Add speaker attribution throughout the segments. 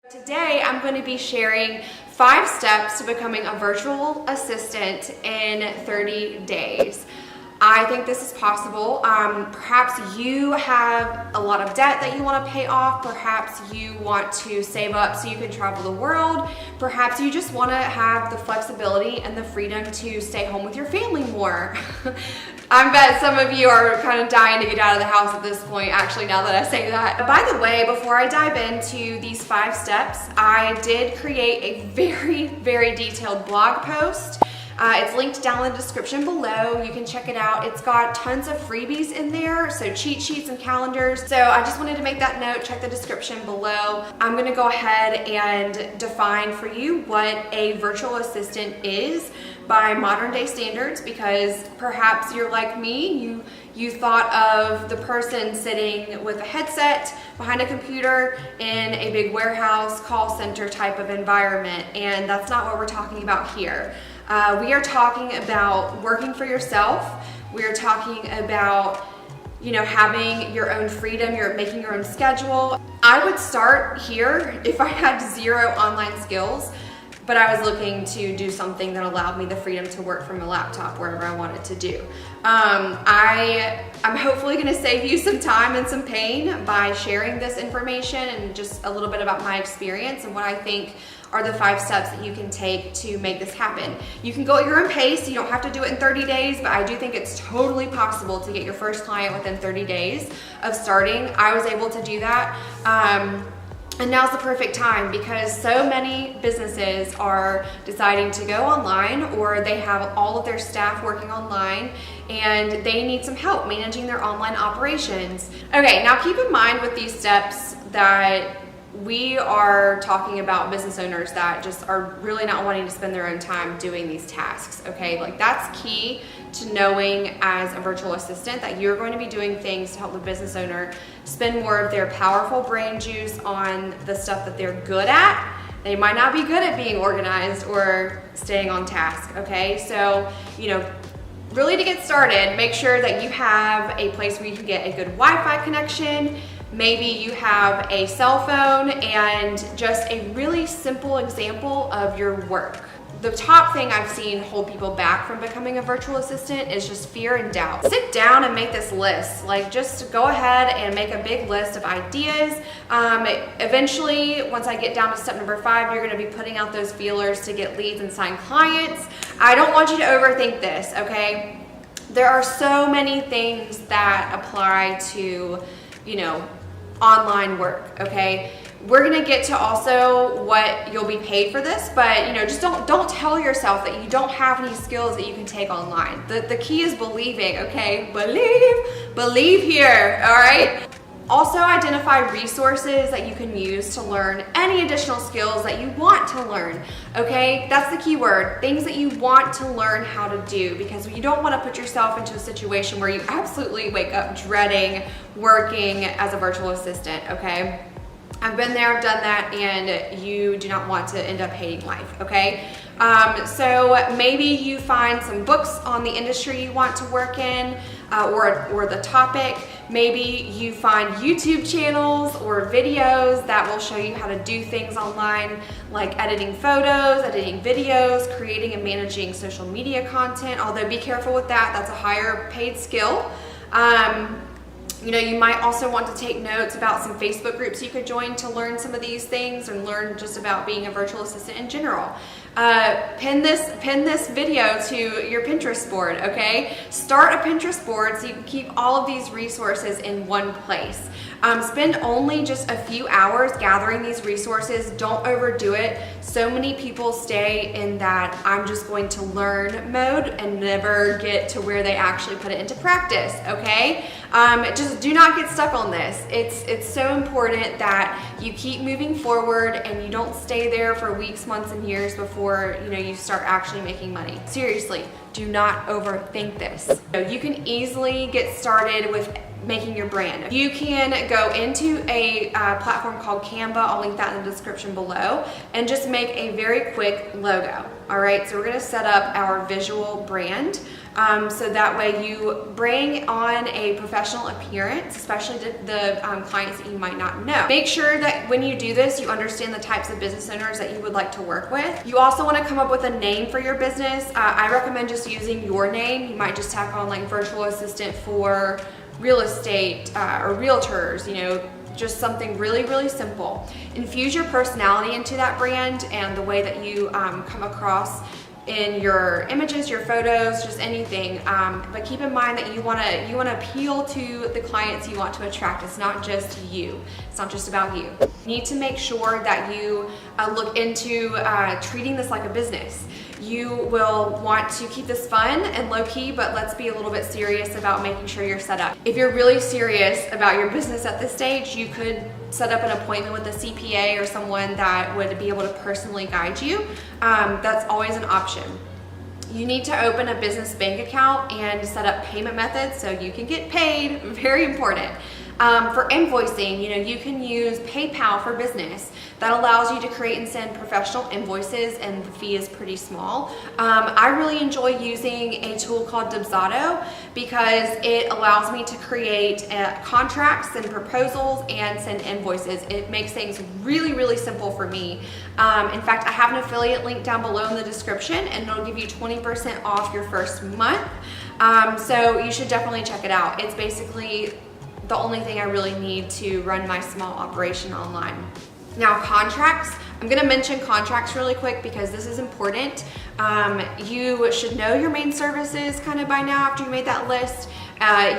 Speaker 1: Today, I'm going to be sharing 5 steps to becoming a virtual assistant in 30 days. I think this is possible. Perhaps you have a lot of debt that you want to pay off. Perhaps you want to save up so you can travel the world. Perhaps you just want to have the flexibility and the freedom to stay home with your family more. I bet some of you are kind of dying to get out of the house at this point, actually, now that I say that. By the way, before I dive into these 5 steps, I did create a very detailed blog post. It's linked down in the description below. You can check it out. It's got tons of freebies in there, so cheat sheets and calendars. So I just wanted to make that note. Check the description below. I'm going to go ahead and define for you what a virtual assistant is by modern day standards, because perhaps you're like me, you thought of the person sitting with a headset behind a computer in a big warehouse call center type of environment, and that's not what we're talking about here. We are talking about working for yourself. We are talking about, having your own freedom, making your own schedule. I would start here if I had 0 online skills, but I was looking to do something that allowed me the freedom to work from a laptop wherever I wanted to do. I'm hopefully going to save you some time and some pain by sharing this information and just a little bit about my experience and what I think are the 5 steps that you can take to make this happen. You can go at your own pace. You don't have to do it in 30 days, but I do think it's totally possible to get your first client within 30 days of starting. I was able to do that. And now's the perfect time because so many businesses are deciding to go online, or they have all of their staff working online and they need some help managing their online operations. Okay, now keep in mind with these steps that we are talking about business owners that just are really not wanting to spend their own time doing these tasks, okay? Like, that's key to knowing as a virtual assistant that you're going to be doing things to help the business owner spend more of their powerful brain juice on the stuff that they're good at. They might not be good at being organized or staying on task, okay? So, really to get started, make sure that you have a place where you can get a good Wi-Fi connection. Maybe you have a cell phone and just a really simple example of your work. The top thing I've seen hold people back from becoming a virtual assistant is just fear and doubt. Sit down and make this list. Just go ahead and make a big list of ideas. Eventually, once I get down to step number 5, you're going to be putting out those feelers to get leads and sign clients. I don't want you to overthink this, okay? There are so many things that apply to, online work, okay? We're gonna get to also what you'll be paid for this, but just don't tell yourself that you don't have any skills that you can take online. The key is believing, okay? Believe here, all right? Also identify resources that you can use to learn any additional skills that you want to learn, okay? That's the key word, things that you want to learn how to do, because you don't want to put yourself into a situation where you absolutely wake up dreading working as a virtual assistant, okay? I've been there, I've done that, and you do not want to end up hating life, okay? So maybe you find some books on the industry you want to work in, or the topic. Maybe you find YouTube channels or videos that will show you how to do things online, like editing photos, editing videos, creating and managing social media content, although be careful with that, that's a higher paid skill. You might also want to take notes about some Facebook groups you could join to learn some of these things and learn just about being a virtual assistant in general. Pin this video to your Pinterest board, okay? Start a Pinterest board so you can keep all of these resources in one place. Spend only just a few hours gathering these resources. Don't overdo it. So many people stay in that I'm just going to learn mode and never get to where they actually put it into practice, okay? Just do not get stuck on this. It's so important that you keep moving forward and you don't stay there for weeks, months, and years before you start actually making money. Seriously, do not overthink this. You can easily get started with making your brand. You can go into a platform called Canva. I'll link that in the description below, and just make a very quick logo. All right, so we're gonna set up our visual brand. so that way you bring on a professional appearance, especially to the clients that you might not know. Make sure that when you do this, you understand the types of business owners that you would like to work with. You also want to come up with a name for your business. I recommend just using your name. You might just tack on like virtual assistant for real estate or realtors, just something really, really simple. Infuse your personality into that brand and the way that you come across in your images, your photos, just anything. But keep in mind that you wanna appeal to the clients you want to attract. It's not just you. It's not just about you. You need to make sure that you look into treating this like a business. You will want to keep this fun and low-key, but let's be a little bit serious about making sure you're set up. If you're really serious about your business at this stage, you could set up an appointment with a CPA or someone that would be able to personally guide you. That's always an option. You need to open a business bank account and set up payment methods so you can get paid. Very important. For invoicing, you can use PayPal for Business. That allows you to create and send professional invoices, and the fee is pretty small. I really enjoy using a tool called Dubsado because it allows me to create contracts and proposals and send invoices. It makes things really, really simple for me. In fact, I have an affiliate link down below in the description, and it'll give you 20% off your first month. So you should definitely check it out. It's basically the only thing I really need to run my small operation online. Now, contracts. I'm gonna mention contracts really quick because this is important. You should know your main services kind of by now after you made that list.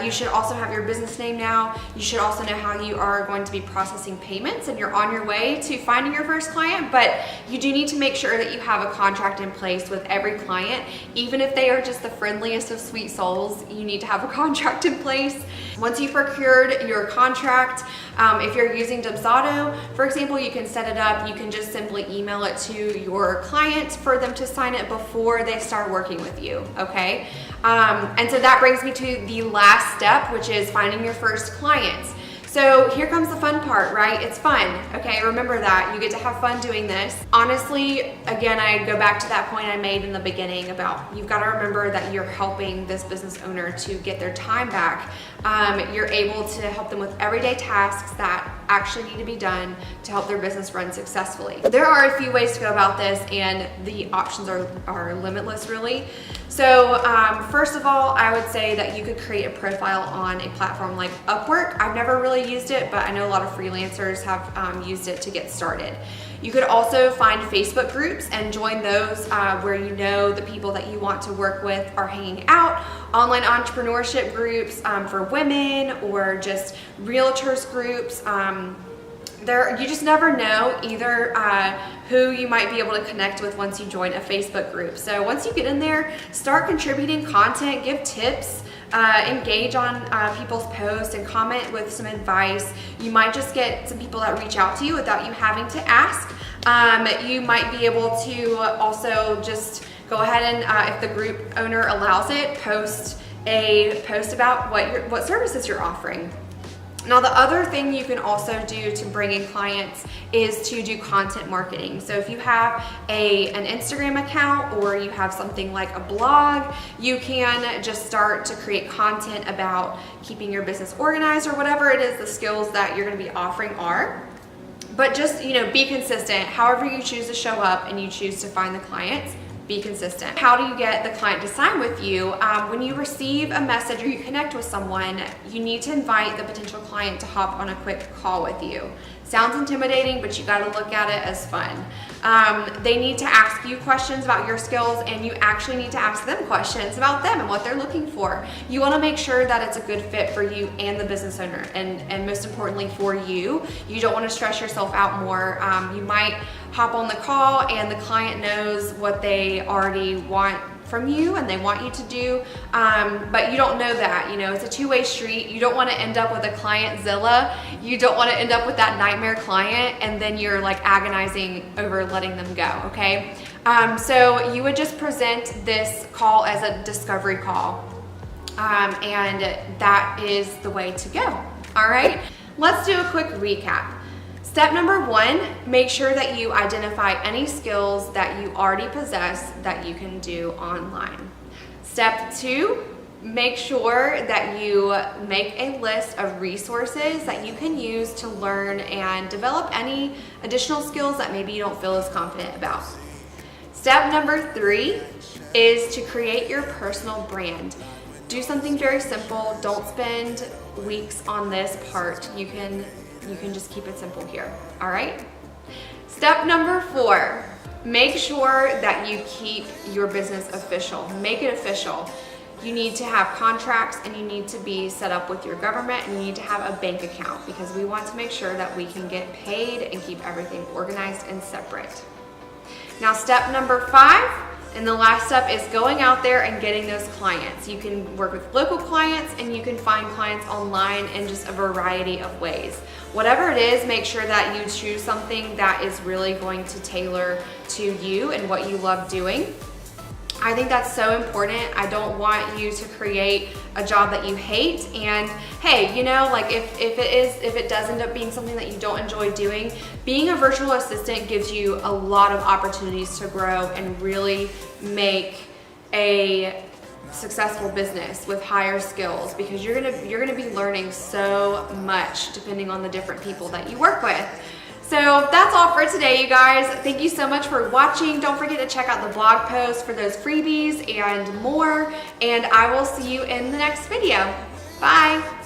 Speaker 1: You should also have your business name now. You should also know how you are going to be processing payments, and you're on your way to finding your first client, but you do need to make sure that you have a contract in place with every client. Even if they are just the friendliest of sweet souls, you need to have a contract in place. Once you've procured your contract, if you're using Dubsado, for example, you can set it up. You can just simply email it to your client for them to sign it before they start working with you, okay? And so that brings me to the last step, which is finding your first clients. So here comes the fun part, right? It's fun, okay? Remember that. You get to have fun doing this. Honestly, again, I go back to that point I made in the beginning about you've got to remember that you're helping this business owner to get their time back. You're able to help them with everyday tasks that actually need to be done to help their business run successfully. There are a few ways to go about this, and the options are limitless, really. So first of all, I would say that you could create a profile on a platform like Upwork. I've never really used it, but I know a lot of freelancers have used it to get started. You could also find Facebook groups and join those where you know the people that you want to work with are hanging out. Online entrepreneurship groups for women, or just realtors groups. You just never know either who you might be able to connect with once you join a Facebook group. So once you get in there, start contributing content, give tips, engage on people's posts and comment with some advice. You might just get some people that reach out to you without you having to ask. You might be able to also just go ahead and, if the group owner allows it, post a post about what services you're offering. Now, the other thing you can also do to bring in clients is to do content marketing. So if you have an Instagram account, or you have something like a blog, you can just start to create content about keeping your business organized, or whatever it is the skills that you're going to be offering are. But just, be consistent. However you choose to show up and you choose to find the clients, be consistent. How do you get the client to sign with you? When you receive a message or you connect with someone, you need to invite the potential client to hop on a quick call with you. Sounds intimidating, but you got to look at it as fun. They need to ask you questions about your skills, and you actually need to ask them questions about them and what they're looking for. You want to make sure that it's a good fit for you and the business owner, and most importantly for you. You don't want to stress yourself out more. You might hop on the call and the client knows what they already want from you and they want you to do, but you don't know that. It's a two-way street. You don't want to end up with a clientzilla. You don't want to end up with that nightmare client and then you're like agonizing over letting them go, okay? So you would just present this call as a discovery call, and that is the way to go. All right, let's do a quick recap. Step number 1, make sure that you identify any skills that you already possess that you can do online. Step 2, make sure that you make a list of resources that you can use to learn and develop any additional skills that maybe you don't feel as confident about. Step number 3 is to create your personal brand. Do something very simple. Don't spend weeks on this part. You can just keep it simple here, all right? Step number 4, make sure that you keep your business official. Make it official. You need to have contracts and you need to be set up with your government and you need to have a bank account because we want to make sure that we can get paid and keep everything organized and separate. Now, step number 5, and the last step, is going out there and getting those clients. You can work with local clients and you can find clients online in just a variety of ways. Whatever it is, make sure that you choose something that is really going to tailor to you and what you love doing. I think that's so important. I don't want you to create a job that you hate. And hey, you know, like if it does end up being something that you don't enjoy doing, being a virtual assistant gives you a lot of opportunities to grow and really make a successful business with higher skills, because you're gonna be learning so much depending on the different people that you work with. So that's all for today, you guys. Thank you so much for watching. Don't forget to check out the blog post for those freebies and more, and I will see you in the next video. Bye.